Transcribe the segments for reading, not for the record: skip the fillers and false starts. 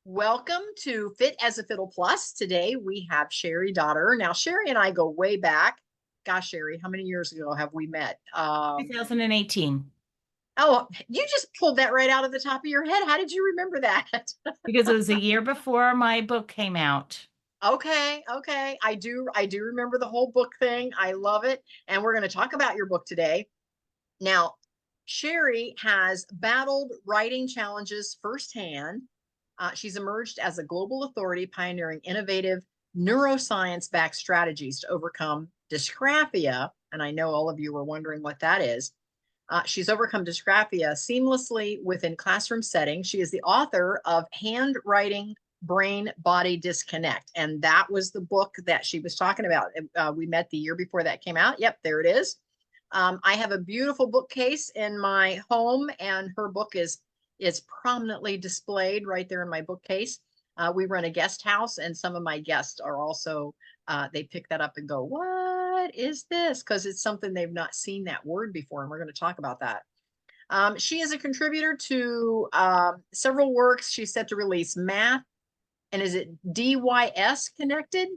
Welcome to Fit as a Fiddle Plus. Today we have Cheri Dotterer. Now, Cheri and I go way back. Gosh, Cheri, how many years ago have we met? 2018, Oh, you just pulled that right out of the top of your head. How did you remember that? because it was a year before my book came out. Okay. I do remember the whole book thing. I love it. And we're going to talk about your book today. Now, Cheri has battled writing challenges firsthand. She's emerged as a global authority pioneering innovative neuroscience-backed strategies to overcome dysgraphia. And I know all of you were wondering what that is. She's overcome dysgraphia seamlessly within classroom settings. She is the author of Handwriting Brain-Body DisConnect. And that was the book that she was talking about. We met the year before that came out. Yep, there it is. I have a beautiful bookcase in my home, and her book is prominently displayed right there in my bookcase. We run a guest house, and some of my guests are also, they pick that up and go, what is this? Because it's something they've not seen that word before, and we're going to talk about that. She is a contributor to several works. She's set to release Math, and is it DYS-connected?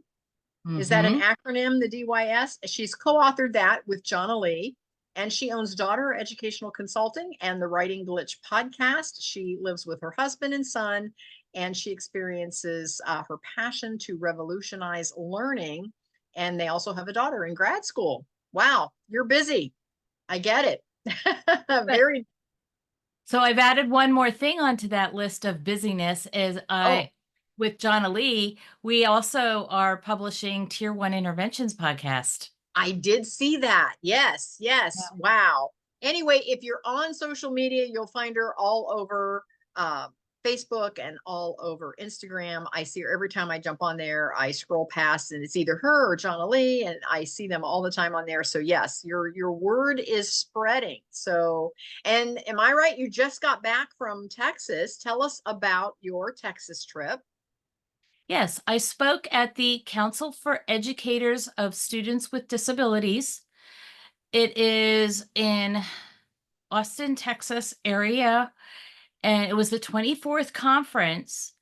Is that an acronym, the DYS? She's co-authored that with Jonna Lee, and she owns Dotterer Educational Consulting and the Writing Glitch podcast. She lives with her husband and son, and she experiences her passion to revolutionize learning. And they also have a daughter in grad school. Wow, you're busy. I get it. Very. So I've added one more thing onto that list of busyness is Oh, with Jonna Lee, we also are publishing Tier 1 Interventions podcast. I did see that. Yes. Yeah. Wow. Anyway, if you're on social media, you'll find her all over Facebook and all over Instagram. I see her every time I jump on there. I scroll past, and it's either her or Jonna Lee, and I see them all the time on there. So yes, your word is spreading. So, and am I right? You just got back from Texas. Tell us about your Texas trip. Yes, I spoke at the Council for Educators of Students with Disabilities. It is in Austin, Texas area, and it was the 24th conference.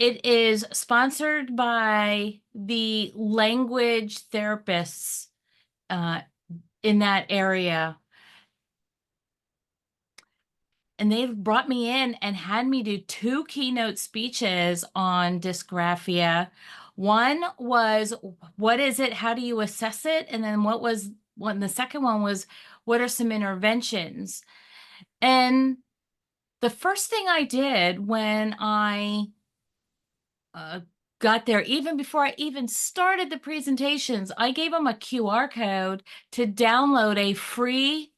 It is sponsored by the language therapists in that area. And they brought me in and had me do 2 keynote speeches on dysgraphia. One was, what is it? How do you assess it? And then the second one was, what are some interventions? And the first thing I did when I got there, even before I even started the presentations, I gave them a QR code to download a free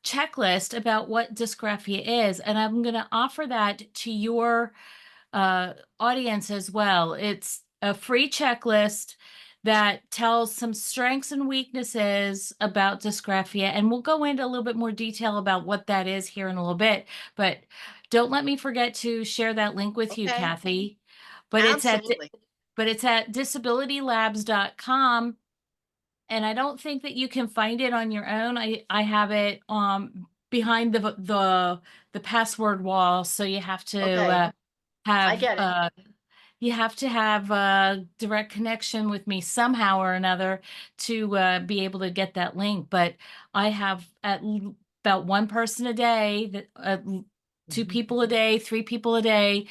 checklist about what dysgraphia is, and I'm going to offer that to your audience as well. It's a free checklist that tells some strengths and weaknesses about dysgraphia, and we'll go into a little bit more detail about what that is here in a little bit, but don't let me forget to share that link with you, Okay. Kathy. But Absolutely. it's at disabilitylabs.com, and I don't think that you can find it on your own. I have it behind the password wall, so you have to Okay. I have get it. a direct connection with me somehow or another to be able to get that link. But I have about one person a day, that 2 people a day, 3 people a day,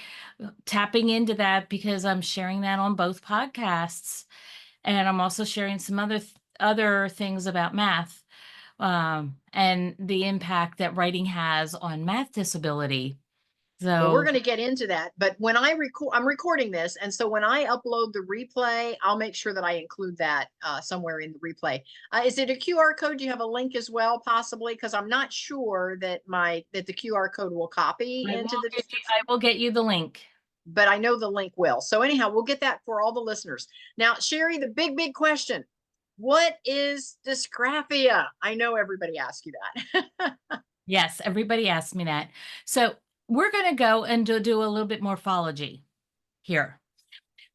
tapping into that because I'm sharing that on both podcasts, and I'm also sharing some other things about math, and the impact that writing has on math disability. Well, we're So going to get into that, but when I'm recording this, and so when I upload the replay, I'll make sure that I include that somewhere in the replay. Is it a QR code? Do you have a link as well, possibly? Because I'm not sure that the QR code will copy into the description, I will get you the link. but I know the link will. So anyhow, we'll get that for all the listeners. Now, Cheri, the big question: what is dysgraphia? I know everybody asks you that. Yes, everybody asks me that. So we're going to go and do a little bit morphology here.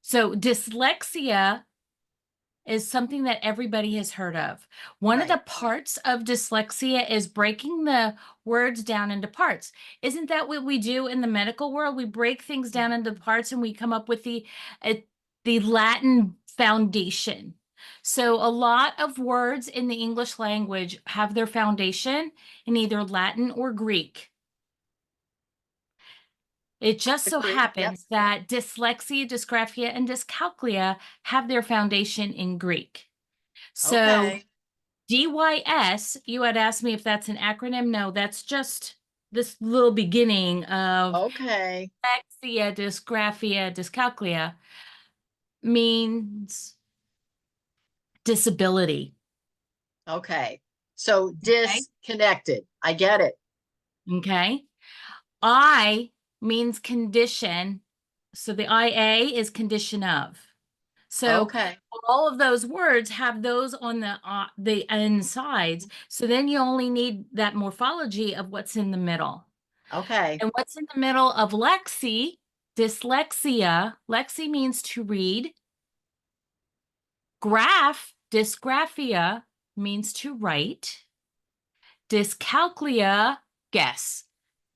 So dyslexia is something that everybody has heard of. One of the Right. parts of dyslexia is breaking the words down into parts. Isn't that what we do in the medical world? We break things down into parts and we come up with the Latin foundation. So a lot of words in the English language have their foundation in either Latin or Greek. It just so Agree. Yep. happens that dyslexia, dysgraphia, and dyscalculia have their foundation in Greek. So Okay. DYS, you had asked me if that's an acronym. No, that's just this little beginning of Okay. dyslexia, dysgraphia, dyscalculia means disability. Okay. So Okay. disconnected. I get it. Okay. I means condition. So the IA is condition of. So Okay. all of those words have those on the insides. So then you only need that morphology of what's in the middle. Okay. And what's in the middle of lexi, dyslexia, lexi means to read. Graph, dysgraphia means to write. Dyscalculia, guess,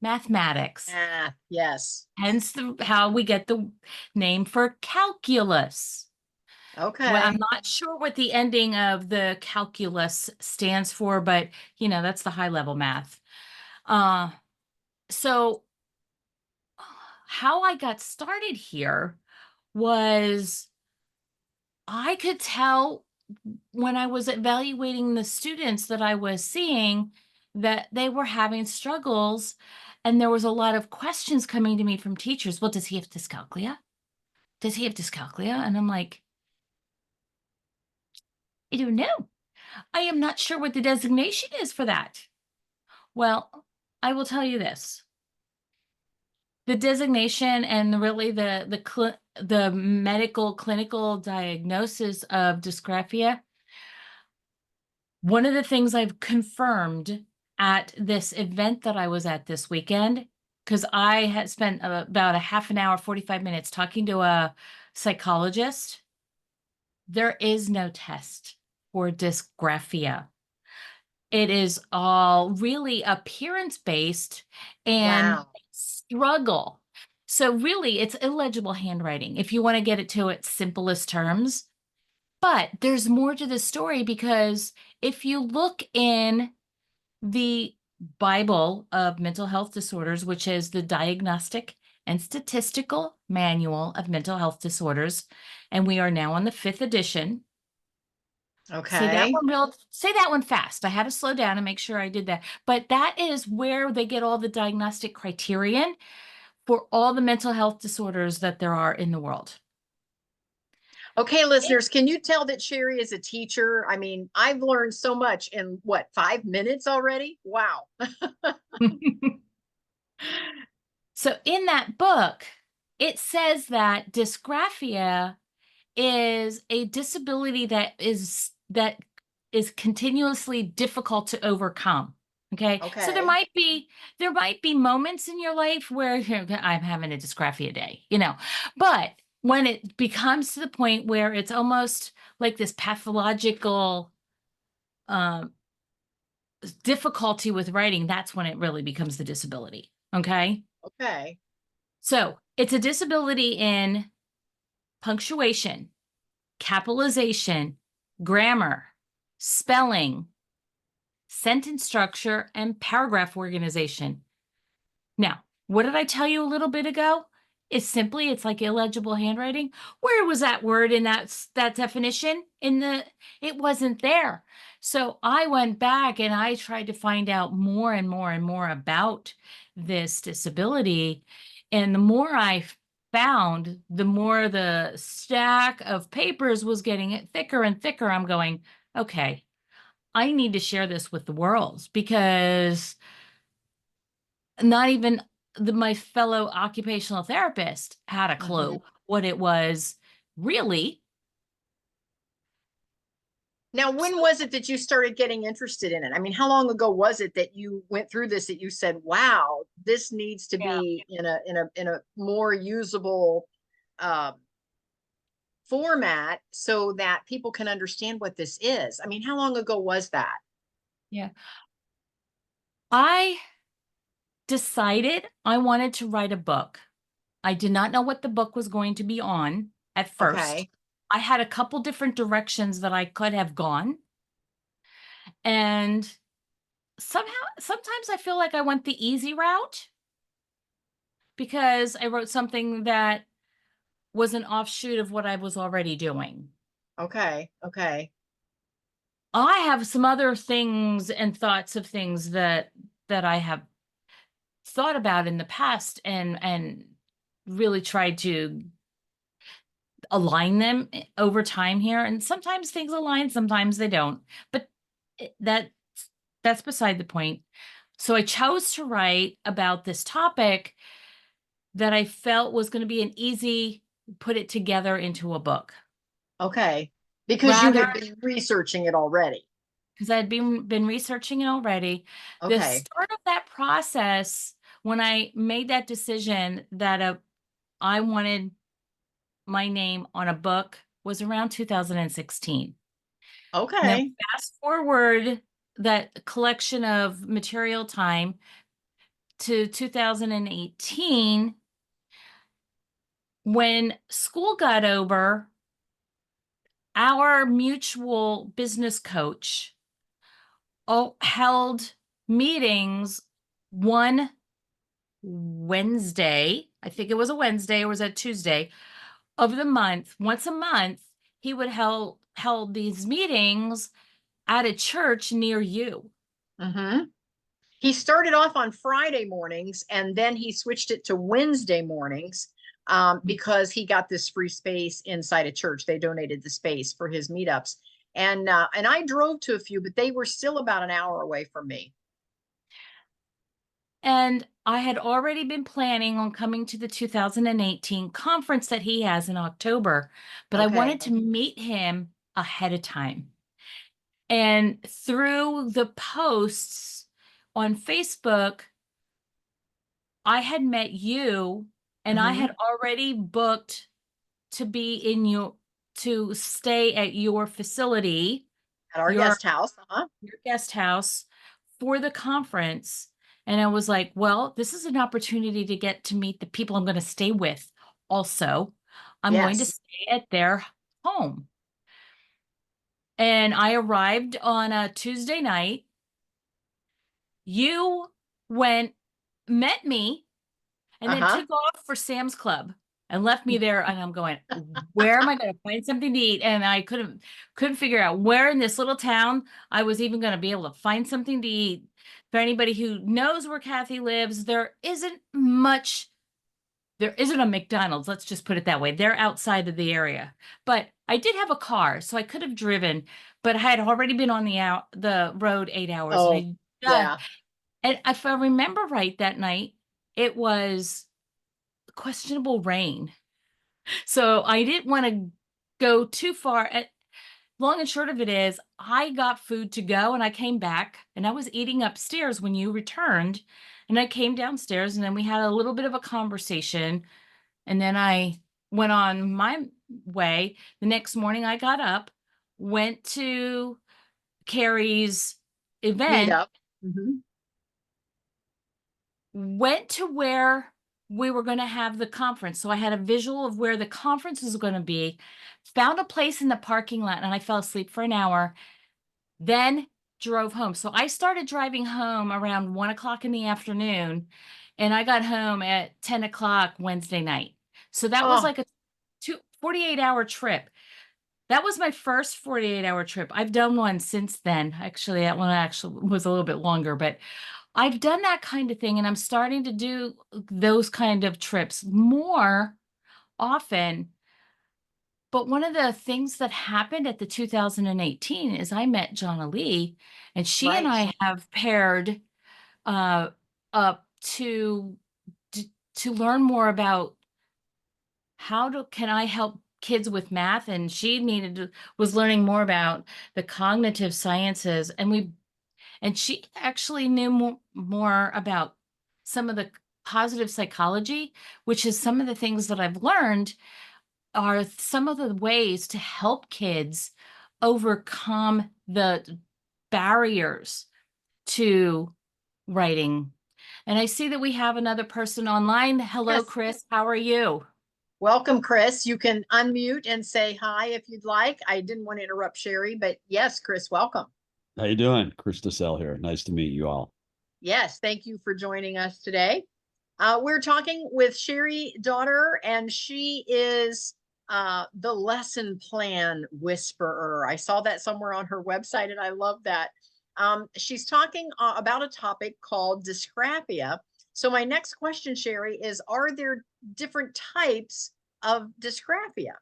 mathematics. Ah, yes. Hence how we get the name for calculus. Well, I'm Okay. not sure what the ending of the calculus stands for, but that's the high level math. Uh, so how I got started here was I could tell when I was evaluating the students that I was seeing that they were having struggles, and there was a lot of questions coming to me from teachers. Well, does he have dyscalculia? Does he have dyscalculia? And I'm like, I don't know. I am not sure what the designation is for that. Well, I will tell you this. The designation and really the medical clinical diagnosis of dysgraphia, one of the things I've confirmed at this event that I was at this weekend, because I had spent about a half an hour, 45 minutes talking to a psychologist, there is no test for dysgraphia. It is all really appearance-based and Wow. struggle. So really, it's illegible handwriting, if you want to get it to its simplest terms. But there's more to the story, because if you look in the Bible of mental health disorders, which is the Diagnostic and Statistical Manual of Mental Health Disorders, and we are now on the 5th edition. Okay. Say that one fast. I had to slow down and make sure I did that. But that is where they get all the diagnostic criterion for all the mental health disorders that there are in the world. Okay, listeners, can you tell that Cheri is a teacher? I mean, I've learned so much in what, 5 minutes already? Wow. So in that book, it says that dysgraphia is a disability that is continuously difficult to overcome. Okay. So there Okay. might be moments in your life where I'm having a dysgraphia day, but when it becomes to the point where it's almost like this pathological um, difficulty with writing, that's when it really becomes the disability. Okay. Okay. So it's a disability in punctuation, capitalization, grammar, spelling, sentence structure, and paragraph organization. Now, what did I tell you a little bit ago? It's like illegible handwriting. Where was that word in that definition? It wasn't there. So I went back and I tried to find out more and more and more about this disability. And the more I found, the more the stack of papers was getting thicker and thicker. I'm going, okay, I need to share this with the world, because not even my fellow occupational therapist had a Mhm. clue what it was really. Now, when was it that you started getting interested in it? I mean, how long ago was it that you went through this, that you said, wow, this needs to Yeah. be in a more usable um format so that people can understand what this is? I mean, how long ago was that? Yeah. I decided I wanted to write a book. I did not know what the book was going to be on at first. Okay. I had a couple different directions that I could have gone. And sometimes I feel like I went the easy route because I wrote something that was an offshoot of what I was already doing. Okay. Okay. I have some other things and thoughts of things that I have thought about in the past and really tried to align them over time here. And sometimes things align, sometimes they don't. But that's beside the point. So I chose to write about this topic that I felt was going to be an easy put it together into a book. Okay. Because you Rather, had been researching it already. because I had been researching it already. The Okay. start of that process, when I made that decision that I wanted my name on a book, was around 2016. Now, Okay. fast forward that collection of material time to 2018, when school got over, our mutual business coach held meetings one Wednesday. I think it was a Wednesday or was it Tuesday of the month. Once a month, he would held these meetings at a church near you. Mm-hmm. He started off on Friday mornings and then he switched it to Wednesday mornings because he got this free space inside a church. They donated the space for his meetups. And I drove to a few, but they were still about an hour away from me. And I had already been planning on coming to the 2018 conference that he has in October, but I Okay. wanted to meet him ahead of time. And through the posts on Facebook, I had met you and I Mm-hmm. had already booked to be to stay at your facility, At our your guest house. Uh-huh. your guest house for the conference. And I was like, well, this is an opportunity to get to meet the people I'm going to stay with. Also, I'm going to Yes. stay at their home. And I arrived on a Tuesday night. You went, met me, and then Uh-huh. took off for Sam's Club and left me there. And I'm going, where am I going to find something to eat? And I couldn't figure out where in this little town I was even going to be able to find something to eat. For anybody who knows where Kathy lives, there isn't a McDonald's. Let's just put it that way. They're outside of the area. But I did have a car, so I could have driven, but I had already been on the road 8 hours. Oh, yeah. And if I remember right that night, it was questionable rain. So I didn't want to go too far. Long and short of it is, I got food to go and I came back and I was eating upstairs when you returned. And I came downstairs and then we had a little bit of a conversation. And then I went on my way. The next morning, I got up, went to Carrie's Meet event, up. Mm-hmm. went to where we were going to have the conference. So I had a visual of where the conference was going to be, found a place in the parking lot, and I fell asleep for an hour, then drove home. So I started driving home around 1 o'clock in the afternoon, and I got home at 10 o'clock Wednesday night. So that was Oh, like a 48-hour trip. That was my first 48-hour trip. I've done one since then. Actually, that one actually was a little bit longer, but I've done that kind of thing, and I'm starting to do those kind of trips more often. But one of the things that happened at the 2018 is I met Jonna Lee, and she and right. I have paired uh, up to learn more about can I help kids with math, and she was learning more about the cognitive sciences, and she actually knew more about some of the positive psychology, which is some of the things that I've learned. are some of the ways to help kids overcome the barriers to writing. And I see that we have another person online. Hello, Yes. Chris. How are you? Welcome, Chris. You can unmute and say hi if you'd like. I didn't want to interrupt Cheri, but yes, Chris, welcome. How you doing? Chris Dotterer here. Nice to meet you all. Yes, thank you for joining us today. We're talking with Cheri Dotterer, and she is the lesson plan whisperer. I saw that somewhere on her website, and I love that. She's talking about a topic called dysgraphia. So my next question, Cheri, is, are there different types of dysgraphia?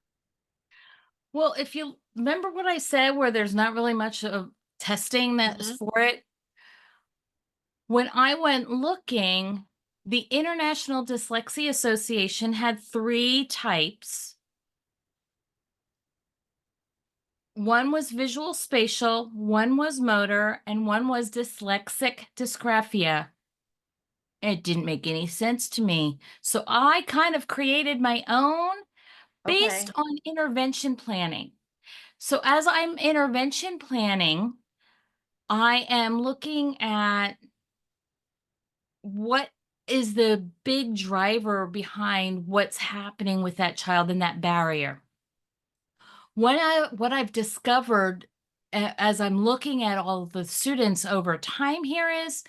Well, if you remember what I said, where there's not really much of testing that's for it, when I went looking, the International Dyslexia Association had 3 types. One was visual spatial, one was motor, and one was dyslexic dysgraphia. It didn't make any sense to me. So I kind of created my own based Okay. on intervention planning. So as I'm intervention planning, I am looking at what is the big driver behind what's happening with that child and that barrier. What I've discovered as I'm looking at all of the students over time here is,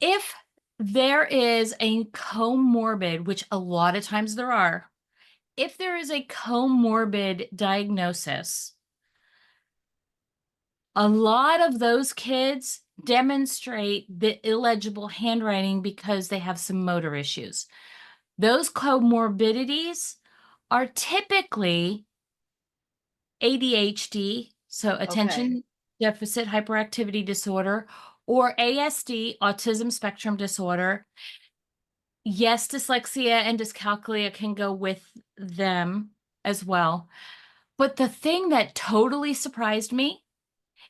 if there is a comorbid, which a lot of times there are, if there is a comorbid diagnosis, a lot of those kids demonstrate the illegible handwriting because they have some motor issues. Those comorbidities are typically ADHD, so Okay. attention deficit hyperactivity disorder, or ASD, autism spectrum disorder. Yes, dyslexia and dyscalculia can go with them as well. But the thing that totally surprised me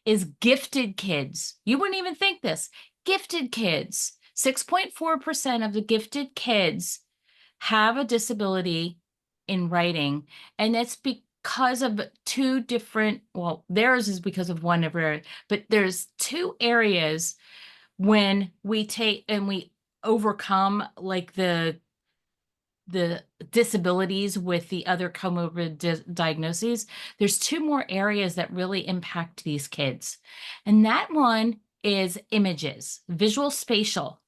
is gifted kids. You wouldn't even think this. Gifted kids. 6.4% of the gifted kids have a disability in writing, and it's because of 2 different, well, theirs is because of one area, but there's 2 areas when we take and we overcome like the disabilities with the other comorbid diagnoses. There's 2 more areas that really impact these kids. And that one is images, visual spatial.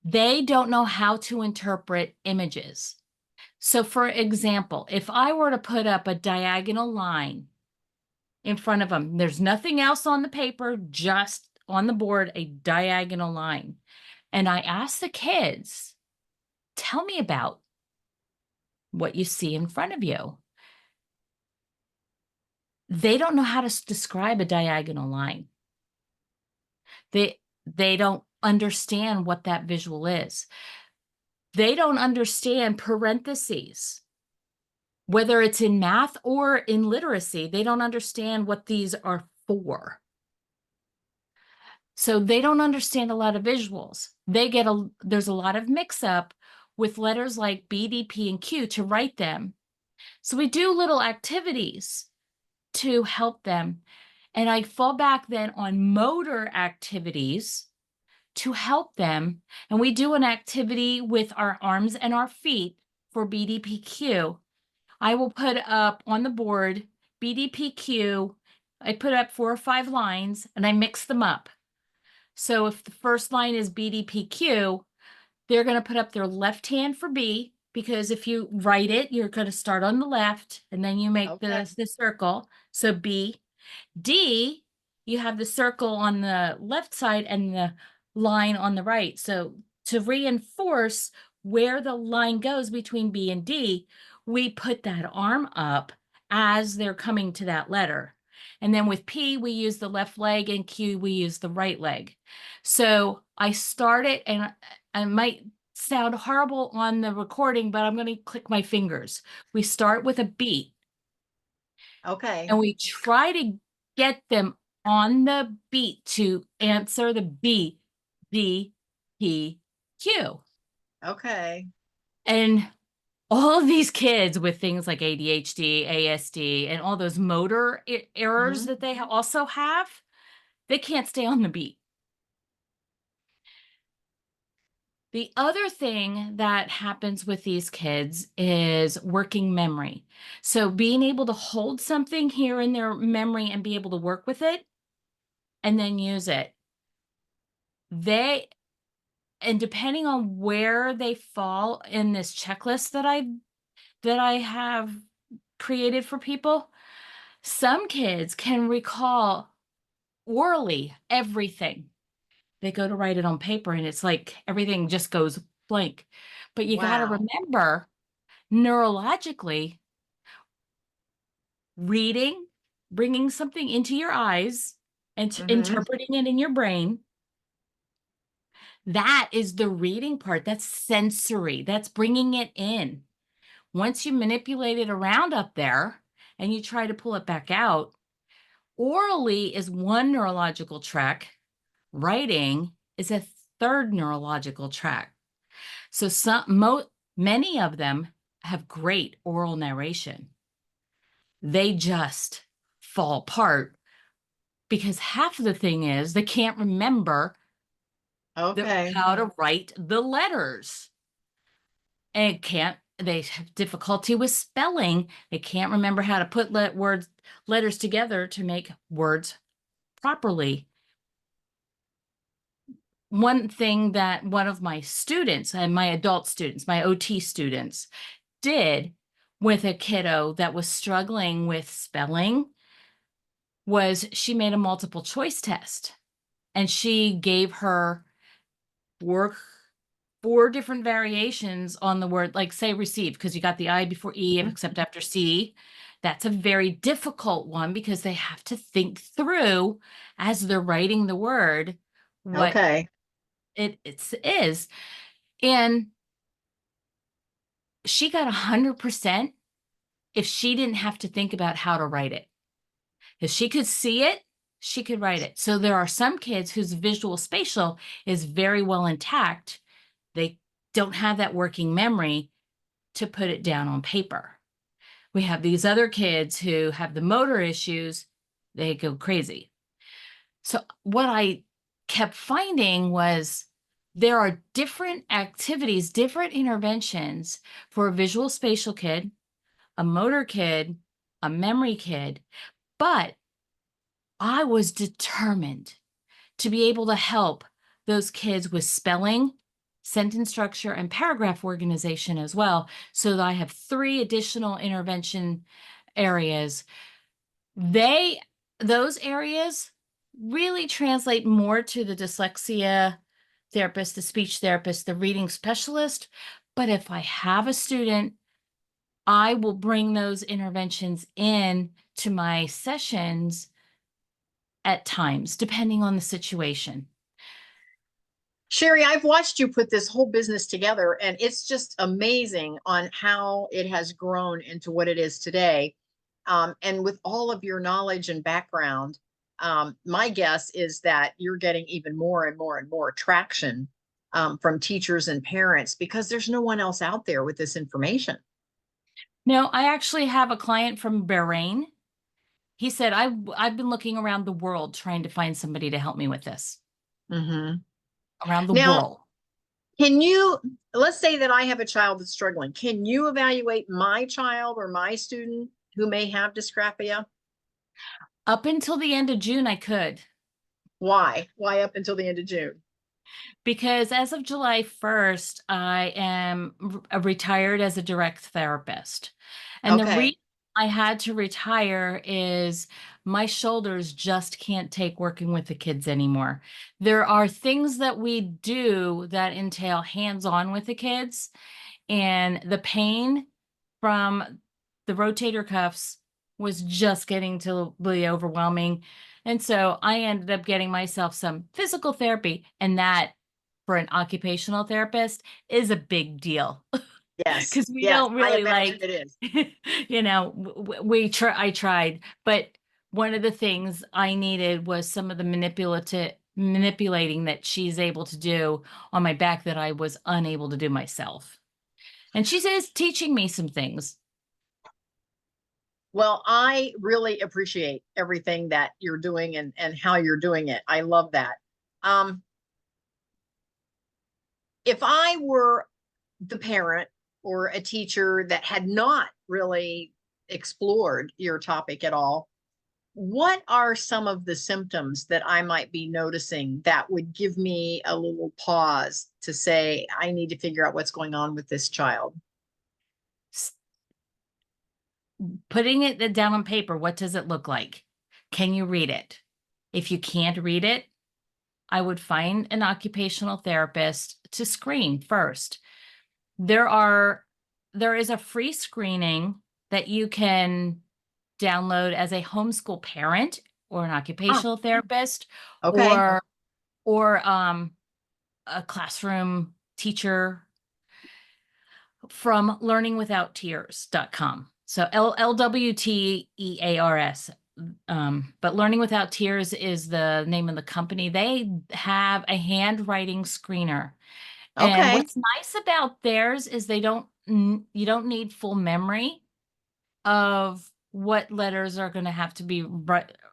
They don't know how to interpret images. So for example, if I were to put up a diagonal line in front of them, there's nothing else on the paper, just on the board, a diagonal line. And I ask the kids, tell me about what you see in front of you. They don't know how to describe a diagonal line. They don't understand what that visual is. They don't understand parentheses. Whether it's in math or in literacy, they don't understand what these are for. So they don't understand a lot of visuals. There's a lot of mix up with letters like B, D, P, and Q to write them. So we do little activities to help them. And I fall back then on motor activities to help them. And we do an activity with our arms and our feet for BDPQ. I will put up on the board BDPQ. I put up 4 or 5 lines and I mix them up. So if the first line is BDPQ, they're going to put up their left hand for B, because if you write it, you're going to start on the left and then you make Okay. the circle. So B. D, you have the circle on the left side and the line on the right. So to reinforce where the line goes between B and D, we put that arm up as they're coming to that letter. And then with P, we use the left leg, and Q, we use the right leg. So I started, and I might sound horrible on the recording, but I'm going to click my fingers. We start with a beat. Okay. And we try to get them on the beat to answer the B, D, P, Q. Okay. And all of these kids with things like ADHD, ASD, and all those motor errors Mhm. that they also have, they can't stay on the beat. The other thing that happens with these kids is working memory. So being able to hold something here in their memory and be able to work with it and then use it. And depending on where they fall in this checklist that I have created for people, some kids can recall orally everything. They go to write it on paper and it's like everything just goes blank. But you got to Wow. remember, neurologically, reading, bringing something into your eyes and Mhm. interpreting it in your brain, that is the reading part. That's sensory. That's bringing it in. Once you manipulate it around up there and you try to pull it back out, orally is one neurological track, writing is a third neurological track. So many of them have great oral narration. They just fall apart because half of the thing is they can't remember Okay. how to write the letters. And they have difficulty with spelling. They can't remember how to put letters together to make words properly. One thing that one of my students and my adult students, my OT students, did with a kiddo that was struggling with spelling was she made a multiple choice test and she gave her four different variations on the word, like say receive, because you got the I before E Mhm. except after C. That's a very difficult one because they have to think through as they're writing the word what Okay. it is. And she got 100% if she didn't have to think about how to write it. If she could see it, she could write it. So there are some kids whose visual spatial is very well intact. They don't have that working memory to put it down on paper. We have these other kids who have the motor issues, they go crazy. So what I kept finding was there are different activities, different interventions for a visual spatial kid, a motor kid, a memory kid, but I was determined to be able to help those kids with spelling, sentence structure, and paragraph organization as well. So that I have 3 additional intervention areas. Those areas really translate more to the dyslexia therapist, the speech therapist, the reading specialist. But if I have a student, I will bring those interventions in to my sessions at times, depending on the situation. Cheri, I've watched you put this whole business together, and it's just amazing on how it has grown into what it is today. And with all of your knowledge and background, my guess is that you're getting even more and more and more traction from teachers and parents because there's no one else out there with this information. No, I actually have a client from Bahrain. He said, I've been looking around the world trying to find somebody to help me with this. Mhm. Around the Now, world. can you, let's say that I have a child that's struggling. Can you evaluate my child or my student who may have dysgraphia? Up until the end of June, I could. Why? Why up until the end of June? Because as of July 1st, I am retired as a direct therapist. And the Okay. reason I had to retire is my shoulders just can't take working with the kids anymore. There are things that we do that entail hands-on with the kids, and the pain from the rotator cuffs was just getting to be overwhelming. And so I ended up getting myself some physical therapy, and that for an occupational therapist is a big deal Yes. because we Yes. don't I really imagine like, it is. I tried, but one of the things I needed was some of the manipulating that she's able to do on my back that I was unable to do myself. And she says teaching me some things. Well, I really appreciate everything that you're doing and how you're doing it. I love that. If I were the parent or a teacher that had not really explored your topic at all, what are some of the symptoms that I might be noticing that would give me a little pause to say, I need to figure out what's going on with this child? Putting it down on paper, what does it look like? Can you read it? If you can't read it, I would find an occupational therapist to screen first. There is a free screening that you can download as a homeschool parent or an occupational therapist Okay. or a classroom teacher from learningwithouttears.com. So LWTEARS. But Learning Without Tears is the name of the company. They have a handwriting screener. And Okay. what's nice about theirs is you don't need full memory of what letters are going to have to be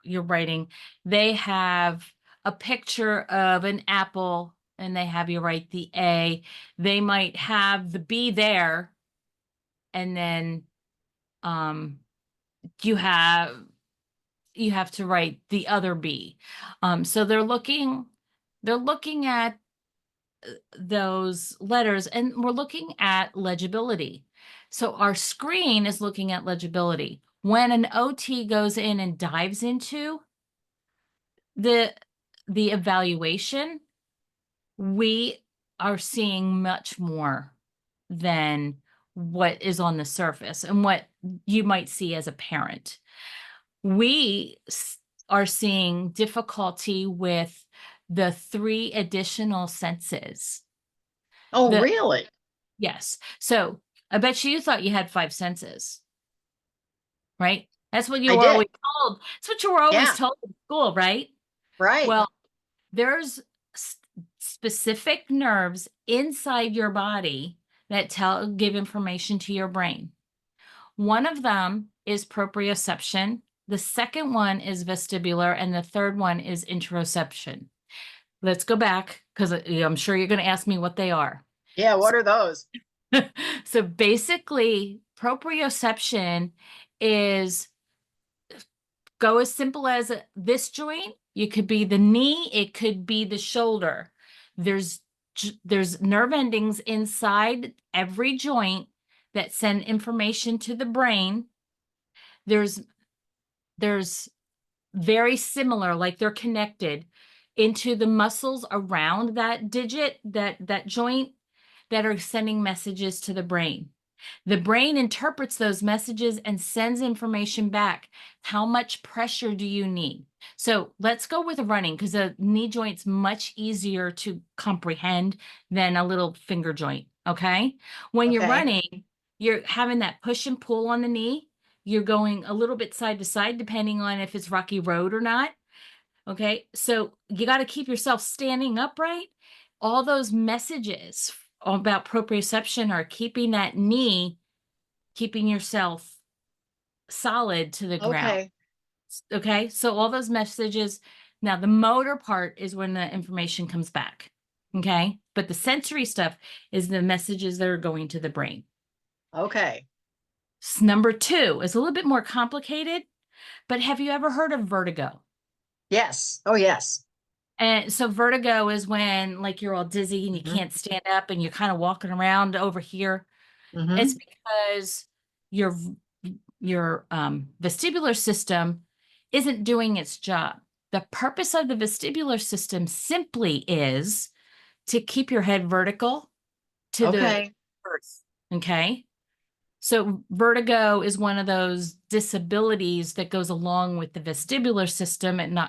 you're writing. They have a picture of an apple and they have you write the A. They might have the B there, and then you have to write the other B. So they're looking at those letters, and we're looking at legibility. So our screen is looking at legibility. When an OT goes in and dives into the evaluation, we are seeing much more than what is on the surface and what you might see as a parent. We are seeing difficulty with the 3 additional senses. Oh, really? Yes. So I bet you thought you had 5 senses, right? That's what you I were did. always told. That's what you were always Yeah. told in school, right? Right. Well, there's specific nerves inside your body that give information to your brain. One of them is proprioception. The second one is vestibular, and the third one is interoception. Let's go back because I'm sure you're going to ask me what they are. Yeah. What are those? So basically, proprioception is go as simple as this joint. It could be the knee. It could be the shoulder. There's nerve endings inside every joint that send information to the brain. There's very similar, like they're connected into the muscles around that digit, that joint, that are sending messages to the brain. The brain interprets those messages and sends information back. How much pressure do you need? So let's go with running, because a knee joint's much easier to comprehend than a little finger joint, okay? When you're Okay. running, you're having that push and pull on the knee. You're going a little bit side to side, depending on if it's rocky road or not. Okay, so you got to keep yourself standing upright. All those messages about proprioception are keeping that knee, keeping yourself solid to the ground. Okay. Okay, so all those messages. Now, the motor part is when the information comes back. Okay, but the sensory stuff is the messages that are going to the brain. Okay. Number 2 is a little bit more complicated, but have you ever heard of vertigo? Yes. Oh, yes. And so vertigo is when, like, you're all dizzy and you can't stand up and you're kind of walking around over here. It's because your vestibular system isn't doing its job. The purpose of the vestibular system simply is to keep your head vertical to the Okay. earth. Okay. So vertigo is one of those disabilities that goes along with the vestibular system, and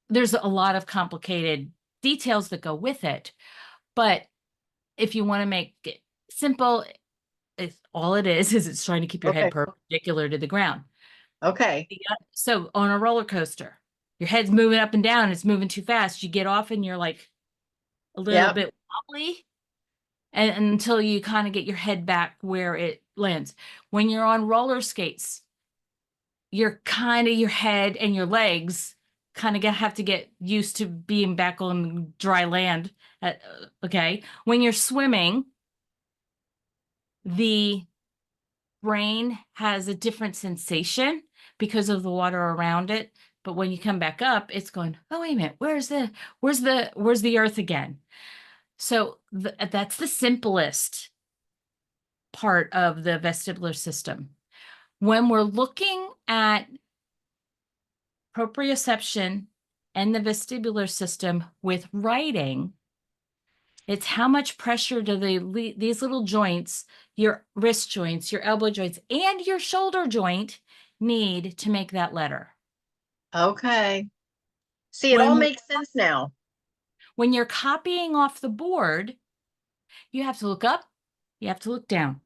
there's a lot of complicated details that go with it. But if you want to make it simple, all it is it's trying to keep your Okay. head perpendicular to the ground. Okay. So on a roller coaster, your head's moving up and down, it's moving too fast. You get off and you're like a little Yep. bit wobbly. and until you kind of get your head back where it lands. When you're on roller skates, you're kind of your head and your legs kind of have to get used to being back on dry land. Okay. When you're swimming, the brain has a different sensation because of the water around it. But when you come back up, it's going, oh, wait a minute, where's the earth again? So that's the simplest part of the vestibular system. When we're looking at proprioception and the vestibular system with writing, it's how much pressure do these little joints, your wrist joints, your elbow joints, and your shoulder joint need to make that letter. Okay. See, it all makes sense now. When you're copying off the board, you have to look up, you have to look down.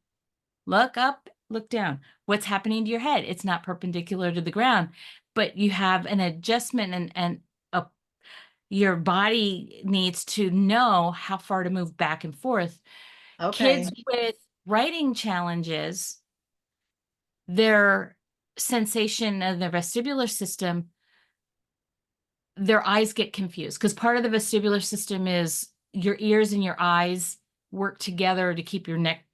Look up, look down. What's happening to your head? It's not perpendicular to the ground, but you have an adjustment and your body needs to know how far to move back and forth. Okay. Kids with writing challenges, their sensation of the vestibular system, their eyes get confused because part of the vestibular system is your ears and your eyes work together to keep your neck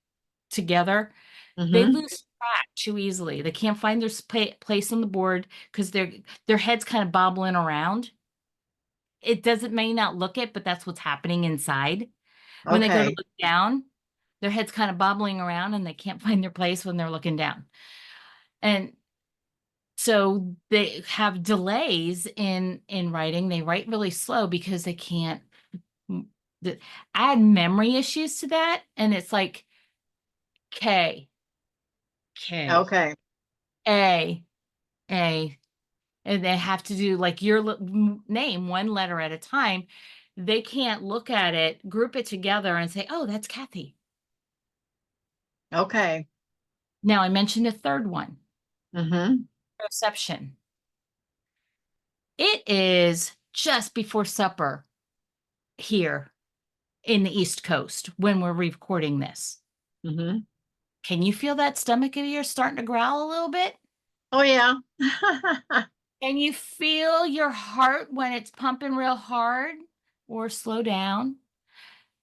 together. They lose track too easily. They can't find their place on the board because their head's kind of bobbling around. It may not look it, but that's what's happening inside. When they go to Okay. look down, their head's kind of bobbling around and they can't find their place when they're looking down. And so they have delays in writing. They write really slow because they can't add memory issues to that. And it's like K, Okay. A, and they have to do like your name one letter at a time. They can't look at it, group it together and say, oh, that's Kathy. Okay. Now I mentioned a third one. Mm-hmm. Perception. It is just before supper here in the East Coast when we're recording this. Mm-hmm. Can you feel that stomach of yours starting to growl a little bit? Oh, yeah. Can you feel your heart when it's pumping real hard or slow down?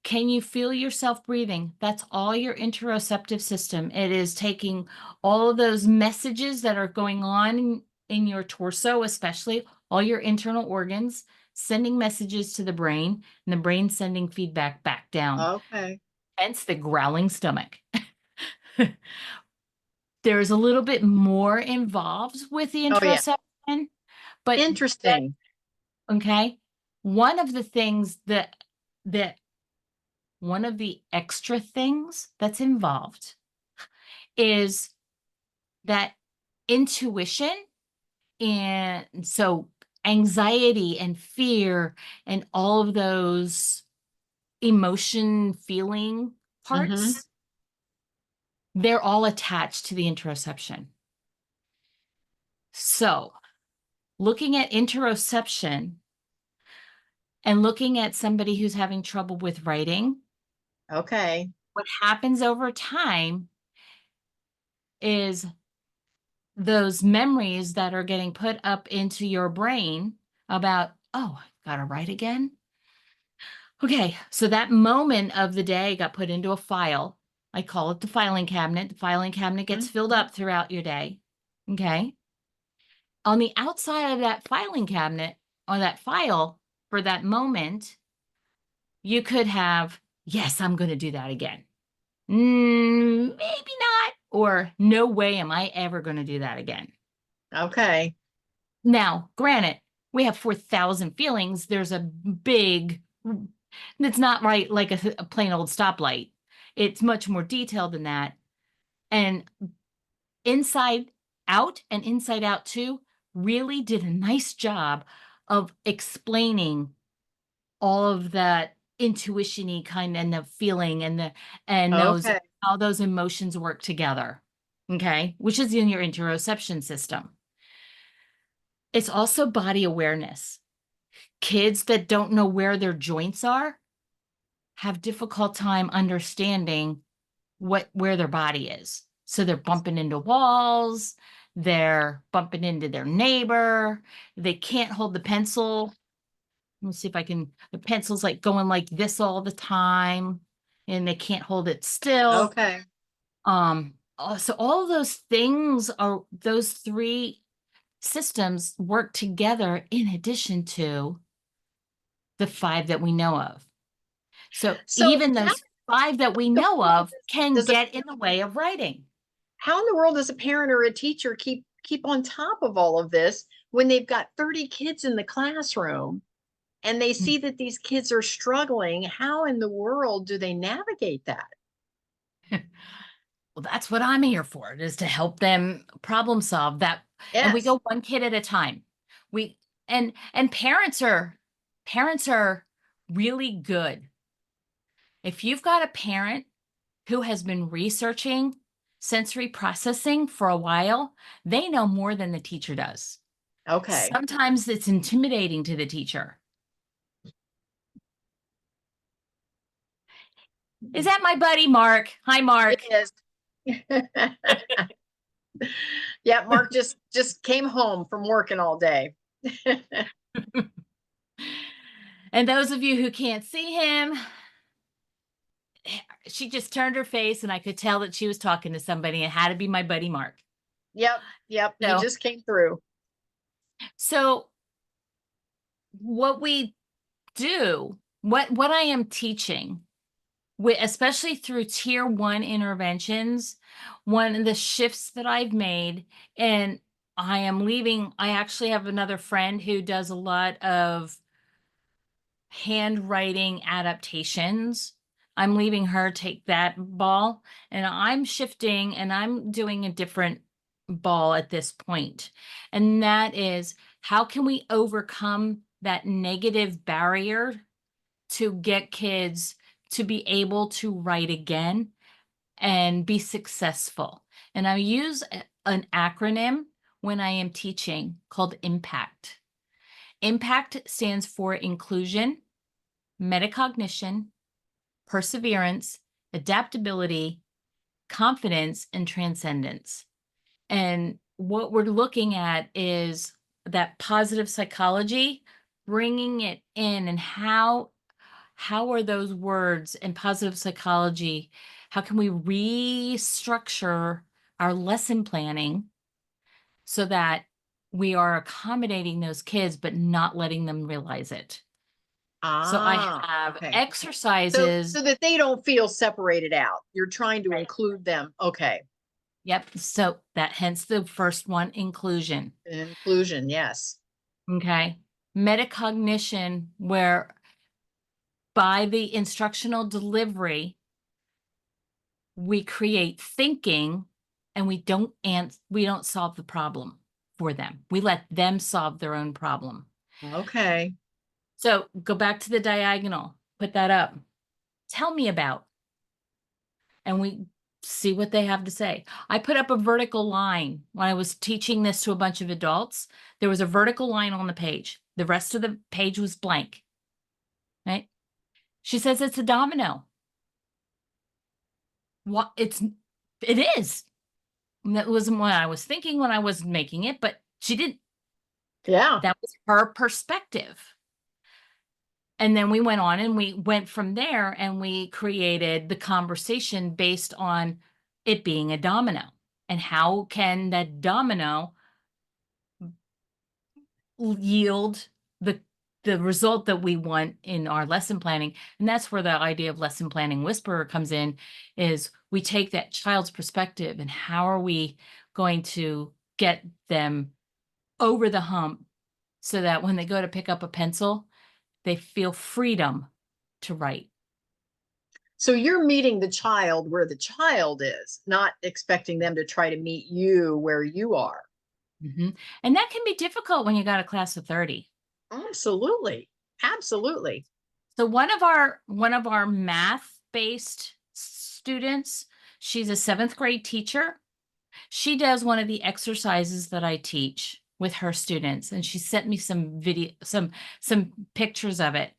Can you feel yourself breathing? That's all your interoceptive system. It is taking all of those messages that are going on in your torso, especially all your internal organs, sending messages to the brain, and the brain sending feedback back down. Okay. Hence the growling stomach. There's a little bit more involved with the Oh, yeah. interoception, but Interesting. okay. One of the things that one of the extra things that's involved is that intuition, and so anxiety and fear and all of those emotion feeling parts, they're all attached to the interoception. So looking at interoception and looking at somebody who's having trouble with writing, Okay. what happens over time is those memories that are getting put up into your brain about, oh, I gotta write again. Okay, so that moment of the day got put into a file. I call it the filing cabinet. The filing cabinet gets filled up throughout your day. Okay. On the outside of that filing cabinet or that file for that moment, you could have, yes, I'm going to do that again. Maybe not. Or no way am I ever going to do that again. Okay. Now, granted, we have 4,000 feelings. There's a big, it's not right like a plain old stoplight. It's much more detailed than that. And Inside Out and Inside Out 2 really did a nice job of explaining all of that intuition-y kind and the feeling and those Okay. how those emotions work together. Okay, which is in your interoception system. It's also body awareness. Kids that don't know where their joints are have difficult time understanding where their body is. So they're bumping into walls, they're bumping into their neighbor, they can't hold the pencil. Let me see if I can, the pencil's like going like this all the time, and they can't hold it still. Okay. So all of those things are, those three systems work together in addition to the 5 that we know of. So So even how those 5 that we in the know world of can does a get in the way of writing. how in the world does a parent or a teacher keep on top of all of this when they've got 30 kids in the classroom and they see that these kids are struggling? How in the world do they navigate that? Well, that's what I'm here for, is to help them problem solve that. And we Yes. go one kid at a time. We and parents are really good. If you've got a parent who has been researching sensory processing for a while, they know more than the teacher does. Okay. Sometimes it's intimidating to the teacher. Is that my buddy Mark? Hi, Mark. It is. Yeah, Mark just came home from working all day. And those of you who can't see him, she just turned her face and I could tell that she was talking to somebody. It had to be my buddy Mark. Yep, he So, just came through. so what we do, what I am teaching, especially through tier 1 interventions, one of the shifts that I've made, and I actually have another friend who does a lot of handwriting adaptations. I'm leaving her take that ball, and I'm shifting and I'm doing a different ball at this point. And that is, how can we overcome that negative barrier to get kids to be able to write again and be successful? And I use an acronym when I am teaching called IMPACT. IMPACT stands for inclusion, metacognition, perseverance, adaptability, confidence, and transcendence. And what we're looking at is that positive psychology, bringing it in, and how are those words and positive psychology, how can we restructure our lesson planning so that we are accommodating those kids but not letting them realize it? So I have Okay. So exercises. that they don't feel separated out. You're trying to include them. Okay. Yep. So that hence the first one, inclusion. Inclusion, yes. Okay. Metacognition, where by the instructional delivery, we create thinking and we don't solve the problem for them. We let them solve their own problem. Okay. So go back to the diagonal, put that up. Tell me about, and we see what they have to say. I put up a vertical line when I was teaching this to a bunch of adults. There was a vertical line on the page. The rest of the page was blank, right? She says it's a domino. What it is. And that wasn't what I was thinking when I was making it, but she didn't. Yeah. That was her perspective. And then we went on and we went from there and we created the conversation based on it being a domino. And how can that domino yield the result that we want in our lesson planning? And that's where the idea of lesson planning whisperer comes in, is we take that child's perspective and how are we going to get them over the hump so that when they go to pick up a pencil, they feel freedom to write. So you're meeting the child where the child is, not expecting them to try to meet you where you are. Mm-hmm. And that can be difficult when you got a class of 30. Absolutely. Absolutely. So one of our math-based students, she's a 7th grade teacher. She does one of the exercises that I teach with her students, and she sent me some pictures of it.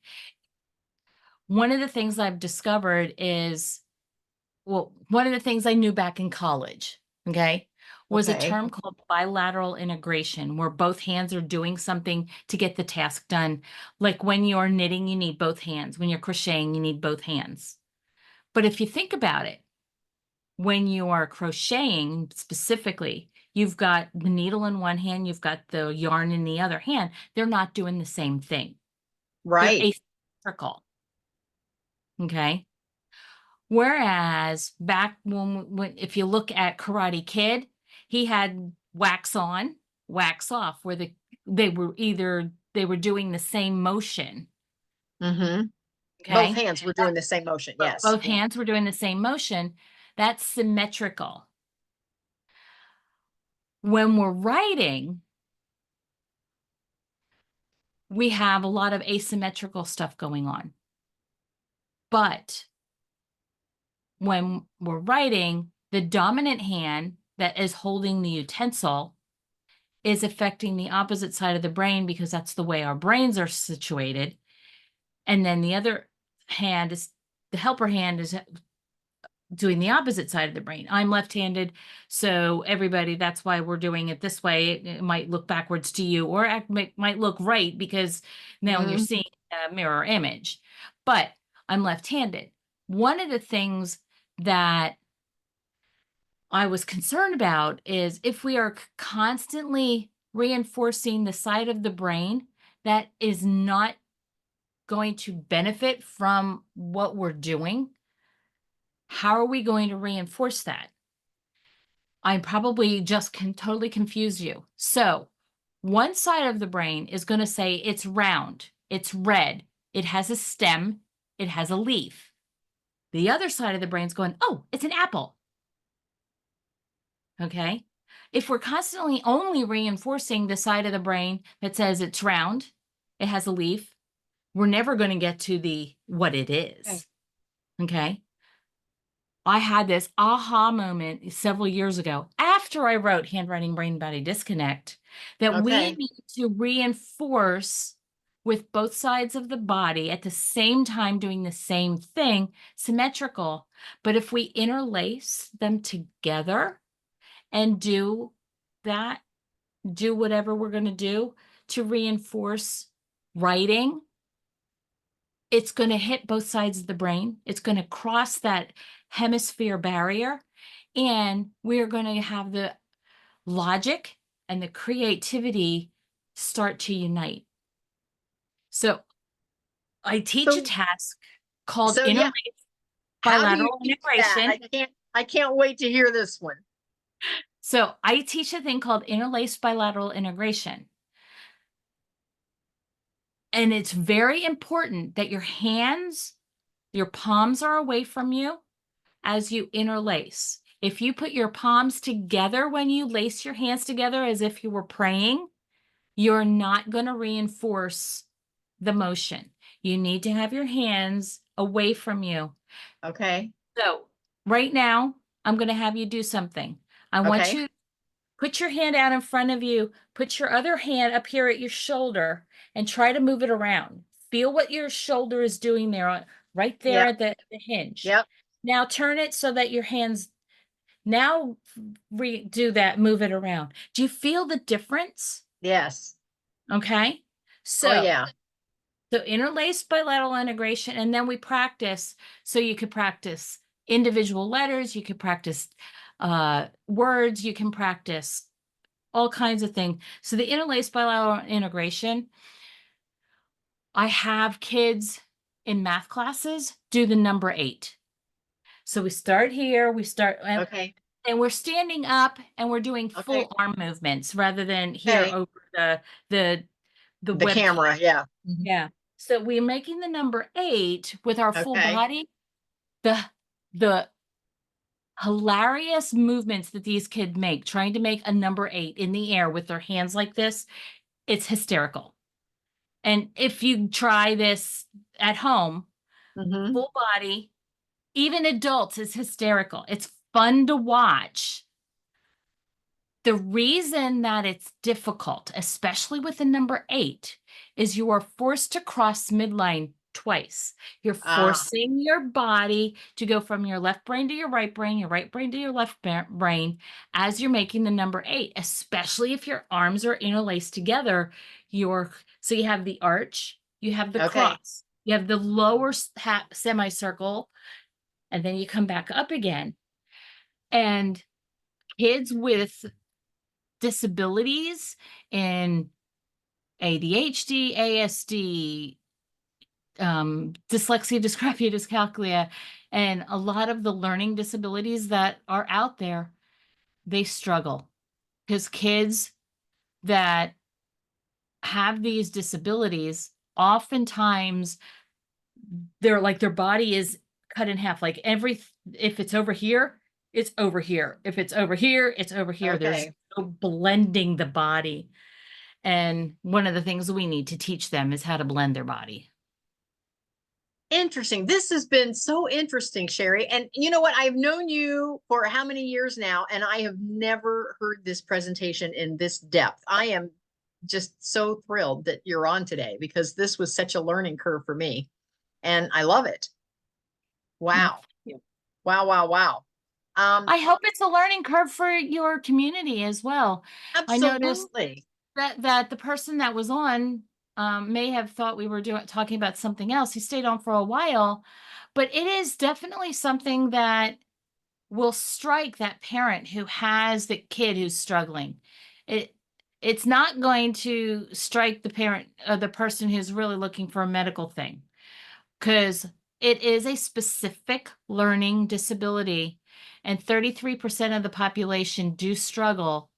one of the things I've discovered is, well, one of the things I knew back in college, okay, was a Okay. term called bilateral integration, where both hands are doing something to get the task done. Like when you're knitting, you need both hands. When you're crocheting, you need both hands. But if you think about it, when you are crocheting specifically, you've got the needle in one hand, you've got the yarn in the other hand. They're not doing the same thing. They're Right. asymmetrical. Okay. Whereas back when if you look at Karate Kid, he had wax on, wax off, where they were doing the same motion. Mm-hmm. Both Okay. hands were doing the same motion. Yes. Both hands were doing the same motion. That's symmetrical. When we're writing, we have a lot of asymmetrical stuff going on. But when we're writing, the dominant hand that is holding the utensil is affecting the opposite side of the brain because that's the way our brains are situated. And then the other hand is, the helper hand is doing the opposite side of the brain. I'm left-handed, so everybody, that's why we're doing it this way. It might look backwards to you, or might look right because now you're Mhm. seeing a mirror image. But I'm left-handed. One of the things that I was concerned about is if we are constantly reinforcing the side of the brain that is not going to benefit from what we're doing, how are we going to reinforce that? I probably just can totally confuse you. So one side of the brain is going to say it's round, it's red, it has a stem, it has a leaf. The other side of the brain's going, oh, it's an apple. Okay. If we're constantly only reinforcing the side of the brain that says it's round, it has a leaf, we're never going to get to the what it is. Okay. I had this aha moment several years ago after I wrote Handwriting Brain-Body DisConnect that we Okay. need to reinforce with both sides of the body at the same time doing the same thing, symmetrical. But if we interlace them together and do that, do whatever we're going to do to reinforce writing, it's going to hit both sides of the brain. It's going to cross that hemisphere barrier, and we're going to have the logic and the creativity start to unite. So I teach a So, task called so yeah, interlaced how do you bilateral teach that? integration. I can't wait to hear this one. So I teach a thing called interlaced bilateral integration. And it's very important that your hands, your palms are away from you as you interlace. If you put your palms together when you lace your hands together as if you were praying, you're not going to reinforce the motion. You need to have your hands away from you. Okay. So right now, I'm going to have you do something. I want Okay. you to put your hand out in front of you, put your other hand up here at your shoulder, and try to move it around. Feel what your shoulder is doing there, right there Yep. at the hinge. Yep. Now turn it so that your hands, now redo that, move it around. Do you feel the difference? Yes. Okay. Oh, So, yeah. so interlaced bilateral integration, and then we practice. So you could practice individual letters, you could practice words, you can practice all kinds of things. So the interlaced bilateral integration, I have kids in math classes do the number 8. So we start here, Okay. and we're standing up and we're doing Okay. full arm movements rather than here Okay. over the The webcam. camera. Yeah. Mhm. Yeah. So we're making the number 8 with our full Okay. body. The hilarious movements that these kids make, trying to make a number 8 in the air with their hands like this, it's hysterical. And if you try this at home, Mhm. full body, even adults, is hysterical. It's fun to watch. The reason that it's difficult, especially with the number 8, is you are forced to cross midline twice. You're Ah, forcing your body to go from your left brain to your right brain to your left brain as you're making the number 8, especially if your arms are interlaced together. So you have the arch, you have the okay. cross, you have the lower semicircle, and then you come back up again. And kids with disabilities in ADHD, ASD, dyslexia, dysgraphia, dyscalculia, and a lot of the learning disabilities that are out there, they struggle because kids that have these disabilities, oftentimes they're like their body is cut in half. Like if it's over here, it's over here. If it's over here, it's over here. There's Okay. no blending the body. And one of the things we need to teach them is how to blend their body. Interesting. This has been so interesting, Cheri. And you know what? I've known you for how many years now, and I have never heard this presentation in this depth. I am just so thrilled that you're on today because this was such a learning curve for me, and I love it. Well, Wow. thank you. Wow, wow, wow. I hope it's a learning curve for your community as well. I noticed Absolutely. that the person that was on may have thought we were talking about something else. He stayed on for a while, but it is definitely something that will strike that parent who has the kid who's struggling. It's not going to strike the parent or the person who's really looking for a medical thing, because it is a specific learning disability, and 33% of the population do struggle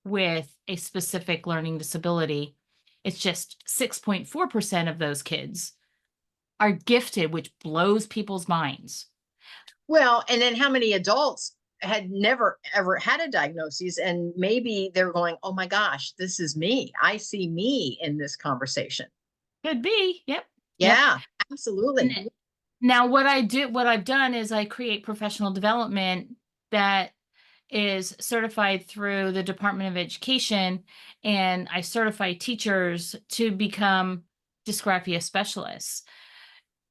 with a specific learning disability. It's just 6.4% of those kids are gifted, which blows people's minds. Well, and then how many adults had never ever had a diagnosis, and maybe they're going, oh my gosh, this is me. I see me in this conversation. Could be. Yep. Yep. Yeah, absolutely. Now, what I've done is I create professional development that is certified through the Department of Education, and I certify teachers to become dysgraphia specialists.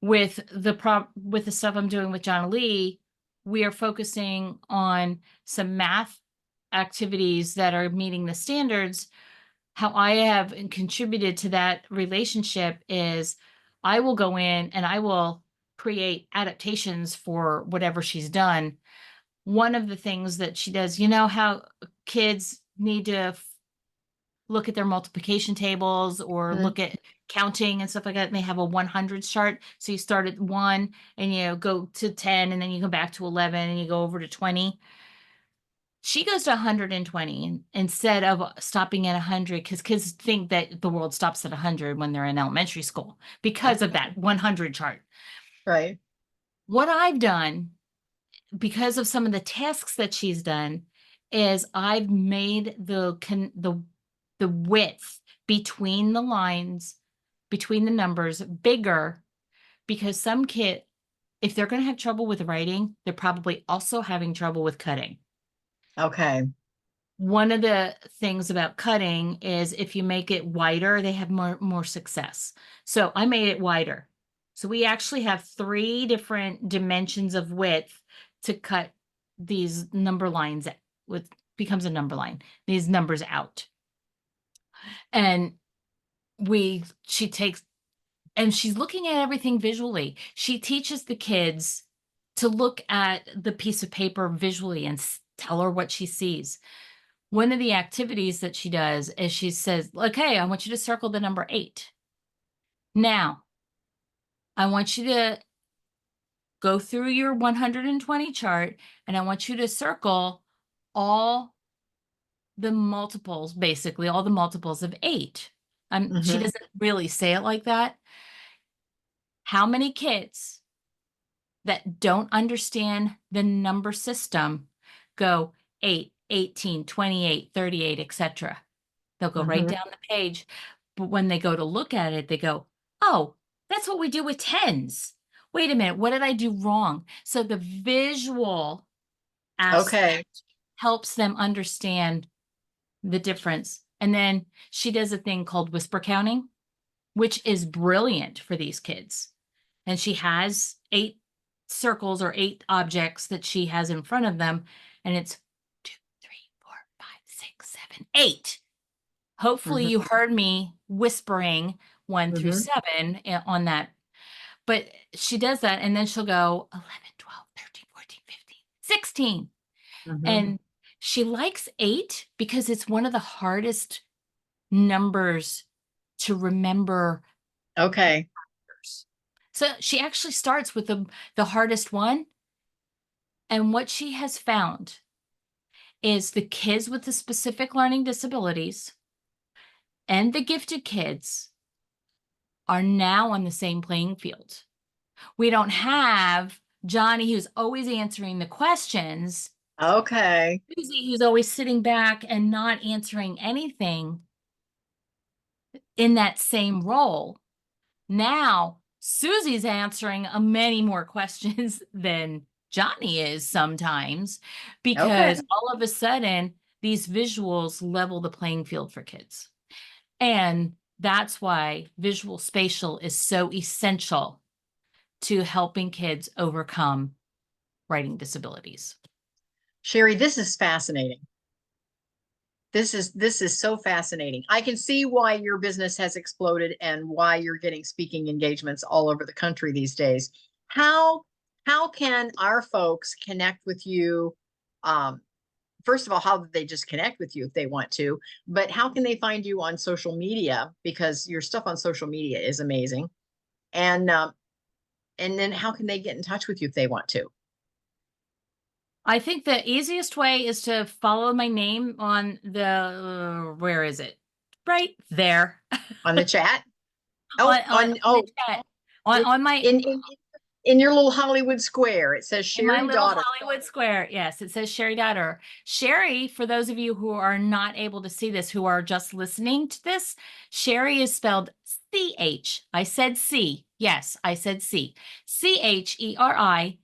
With the stuff I'm doing with John Lee, we are focusing on some math activities that are meeting the standards. How I have contributed to that relationship is I will go in and I will create adaptations for whatever she's done. One of the things that she does, you know how kids need to look at their multiplication tables or Mhm. look at counting and stuff like that, and they have a 100s chart. So you start at 1 and you go to 10, and then you go back to 11 and you go over to 20. She goes to 120 instead of stopping at 100, because kids think that the world stops at 100 when they're in elementary school because of that 100 chart. Right. What I've done, because of some of the tasks that she's done, is I've made the width between the lines, between the numbers, bigger, because some kid, if they're going to have trouble with writing, they're probably also having trouble with cutting. Okay. One of the things about cutting is if you make it wider, they have more success. So I made it wider. So we actually have 3 different dimensions of width to cut these number lines with becomes a number line, these numbers out. And she takes, and she's looking at everything visually. She teaches the kids to look at the piece of paper visually and tell her what she sees. One of the activities that she does is she says, okay, I want you to circle the number 8. Now, I want you to go through your 120 chart, and I want you to circle all the multiples, basically all the multiples of 8. She Mhm. doesn't really say it like that. How many kids that don't understand the number system go 8, 18, 28, 38, etc.? They'll go right Mhm. down the page. But when they go to look at it, they go, oh, that's what we do with 10s. Wait a minute, what did I do wrong? So the visual Okay. aspect helps them understand the difference. And then she does a thing called whisper counting, which is brilliant for these kids. and she has 8 circles or 8 objects that she has in front of them, and it's 2, 3, 4, 5, 6, 7, 8. Hopefully Mhm. you heard me whispering 1 through Mhm. 7 on that. But she does that, and then she'll go 11, 12, 13, 14, 15, 16. Mhm. And she likes 8 because it's one of the hardest numbers to remember. Okay. So she actually starts with the hardest one. And what she has found is the kids with the specific learning disabilities and the gifted kids are now on the same playing field. We don't have Johnny, who's always answering the questions, Okay. Susie, who's always sitting back and not answering anything in that same role. Now, Susie's answering many more questions than Johnny is sometimes, Okay. because all of a sudden, these visuals level the playing field for kids. And that's why visual spatial is so essential to helping kids overcome writing disabilities. Cheri, this is fascinating. This is so fascinating. I can see why your business has exploded and why you're getting speaking engagements all over the country these days. How can our folks connect with you? First of all, how do they just connect with you if they want to? But how can they find you on social media? Because your stuff on social media is amazing. And then how can they get in touch with you if they want to? I think the easiest way is to follow my name on the, where is it? Right there. On the chat? on, Oh, on, on oh, the chat. On my, in your little Hollywood square, it says in my Cheri little Dotterer. Hollywood square, yes, it says Cheri Dotterer. Cheri, for those of you who are not able to see this, who are just listening to this, Cheri is spelled C-H. I said C. Yes, I said C. CHERI-DOTTERER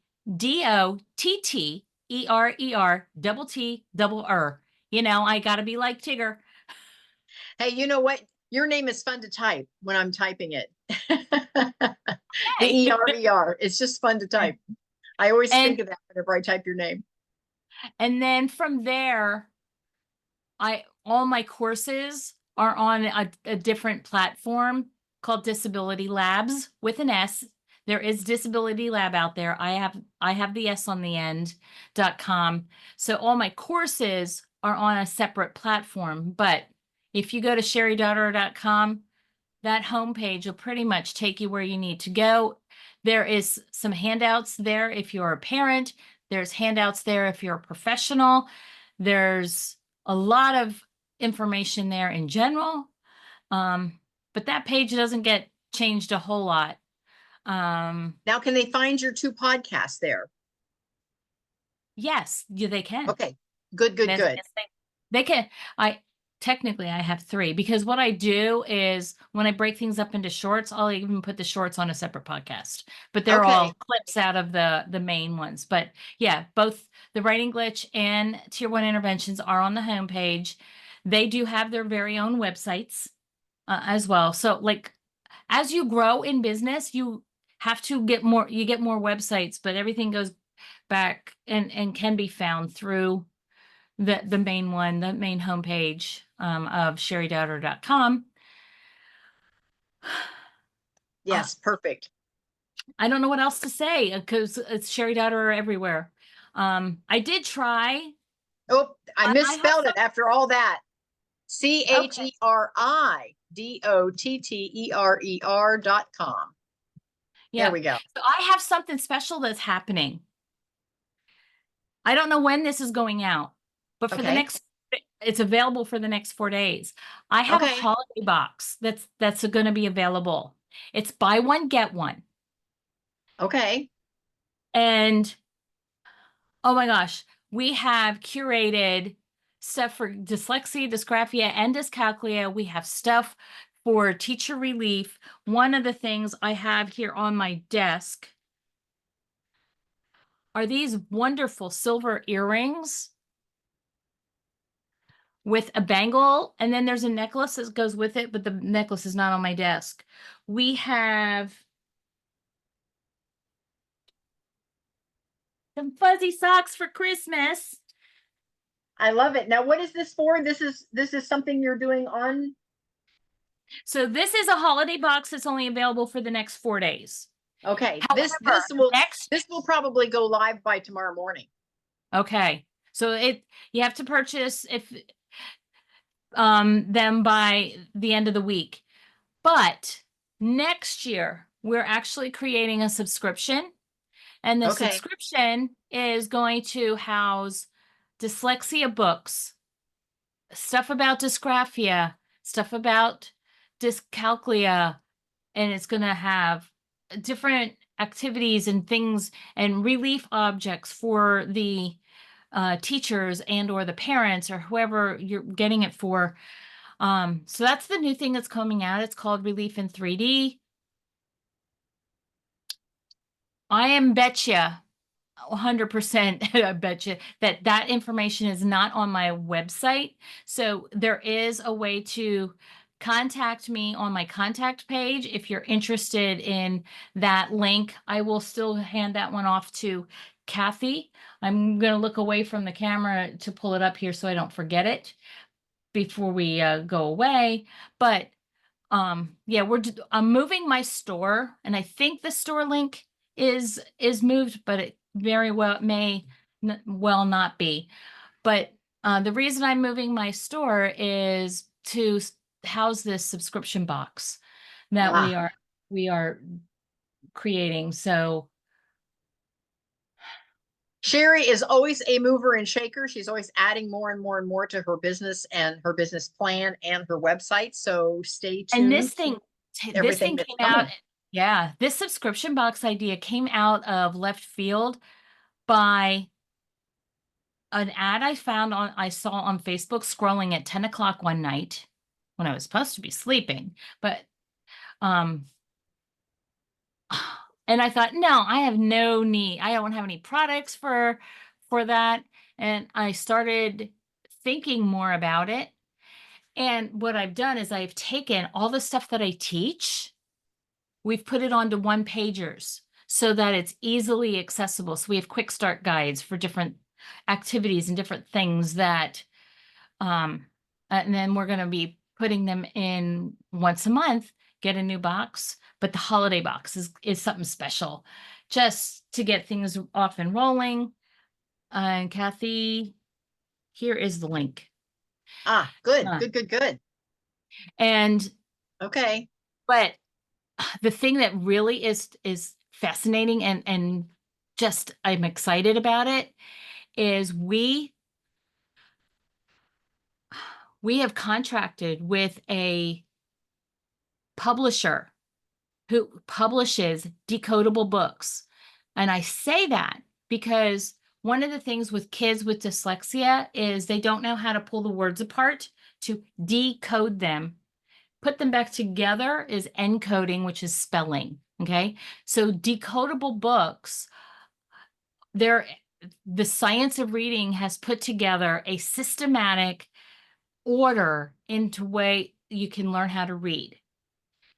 double T double R. You know, I gotta be like Tigger. Hey, you know what? Your name is fun to type when I'm typing it. Hey. The ERER. It's just fun to type. I always And think of that whenever I type your name. and then from there, all my courses are on a different platform called Disability Labs with an S. There is Disability Lab out there. I have the S on the end.com. So all my courses are on a separate platform. But if you go to cheridotterer.com, that homepage will pretty much take you where you need to go. There is some handouts there if you're a parent. There's handouts there if you're a professional. There's a lot of information there in general. But that page doesn't get changed a whole lot. Now, can they find your 2 podcasts there? Yes, they can. Okay, good, good, good. Yes, they can. Technically I have 3, because what I do is when I break things up into shorts, I'll even put the shorts on a separate podcast, but they're all clips out of the main ones. But yeah, both the Writing Glitch and Tier 1 Interventions are on the homepage. They do have their very own websites as well. So like, as you grow in business, you have to get more websites, but everything goes back and can be found through the main one, the main homepage of cheridotterer.com. Yes, perfect. I don't know what else to say because it's Cheri Dotterer everywhere. I did try. Oh, I I misspelled have it after all that. CHERIDOTTERER.com. Yeah. There we go. So I have something special that's happening. I don't know when this is going out, but for the Okay. next, it's available for the next 4 days. I have a Okay. holiday box that's going to be available. It's buy one, get one. Okay. And oh my gosh, we have curated stuff for dyslexia, dysgraphia, and dyscalculia. We have stuff for teacher relief. One of the things I have here on my desk are these wonderful silver earrings with a bangle, and then there's a necklace that goes with it, but the necklace is not on my desk. We have Some fuzzy socks for Christmas. I love it. Now, what is this for? This is something you're doing on. So this is a holiday box that's only available for the next 4 days. Okay, However, this will probably go live by tomorrow morning. Okay. So you have to purchase them by the end of the week. But next year, we're actually creating a subscription. And the Okay. subscription is going to house dyslexia books, stuff about dysgraphia, stuff about dyscalculia, and it's going to have different activities and things and relief objects for the teachers and or the parents or whoever you're getting it for. So that's the new thing that's coming out. It's called Relief in 3D. I am betcha 100% I bet you that information is not on my website. So there is a way to contact me on my contact page. If you're interested in that link, I will still hand that one off to Kathy. I'm going to look away from the camera to pull it up here so I don't forget it before we go away. But yeah, I'm moving my store, and I think the store link is moved, but it very well may well not be. But the reason I'm moving my store is to house this subscription box that we are creating. So Cheri is always a mover and shaker. She's always adding more and more and more to her business and her business plan and her website. So stay tuned. And this thing came out. Yeah, this subscription box idea came out of left field by an ad I saw on Facebook scrolling at 10 o'clock one night when I was supposed to be sleeping. But and I thought, no, I have no need. I don't have any products for that. And I started thinking more about it. And what I've done is I've taken all the stuff that I teach, we've put it onto one pagers so that it's easily accessible. So we have quick start guides for different activities and different things that, and then we're going to be putting them in once a month, get a new box. But the holiday box is something special just to get things off and rolling. And Kathy, here is the link. Good. And okay. But the thing that really is fascinating and just I'm excited about it is we have contracted with a publisher who publishes decodable books. And I say that because one of the things with kids with dyslexia is they don't know how to pull the words apart to decode them. Put them back together is encoding, which is spelling. Okay. So decodable books, the science of reading has put together a systematic order into way you can learn how to read.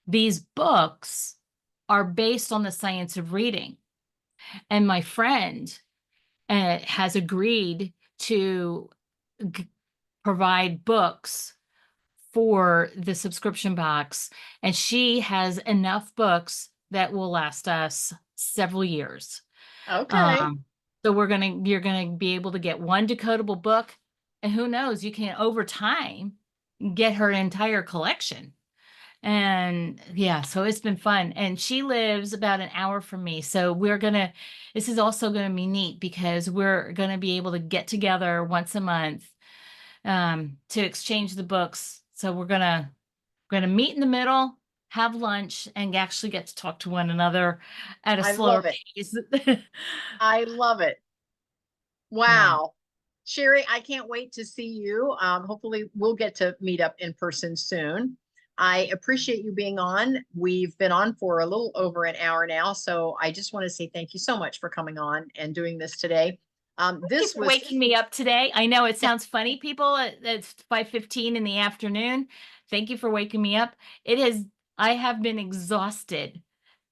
These books are based on the science of reading. And my friend has agreed to provide books for the subscription box. And she has enough books that will last us several years. Okay. So you're going to be able to get one decodable book. And who knows, you can over time get her entire collection. And yeah, so it's been fun. And she lives about an hour from me. So this is also going to be neat because we're going to be able to get together once a month to exchange the books. So we're going to meet in the middle, have lunch, and actually get to talk to one another at a slower pace. I love it. Wow. Yeah. Cheri, I can't wait to see you. Hopefully we'll get to meet up in person soon. I appreciate you being on. We've been on for a little over an hour now. So I just want to say thank you so much for coming on and doing this today. This was waking me up today. I know it sounds funny, people. It's 5:15 in the afternoon. Thank you for waking me up. I have been exhausted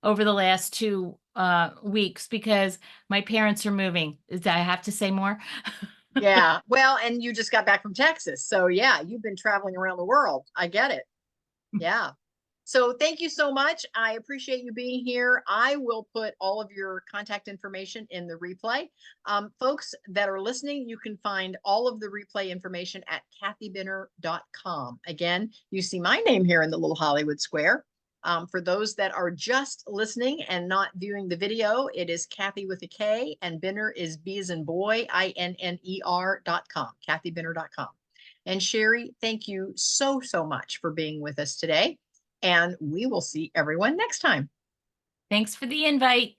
over the last 2 weeks because my parents are moving. Do I have to say more? Yeah. Well, and you just got back from Texas. So yeah, you've been traveling around the world. I get it. Yeah. So thank you so much. I appreciate you being here. I will put all of your contact information in the replay. Folks that are listening, you can find all of the replay information at kathybinner.com. Again, you see my name here in the little Hollywood square. For those that are just listening and not viewing the video, it is Kathy with a K, and Binner is B as in boy, INNER.com, kathybinner.com. And Cheri, thank you so much for being with us today. And we will see everyone next time. Thanks for the invite.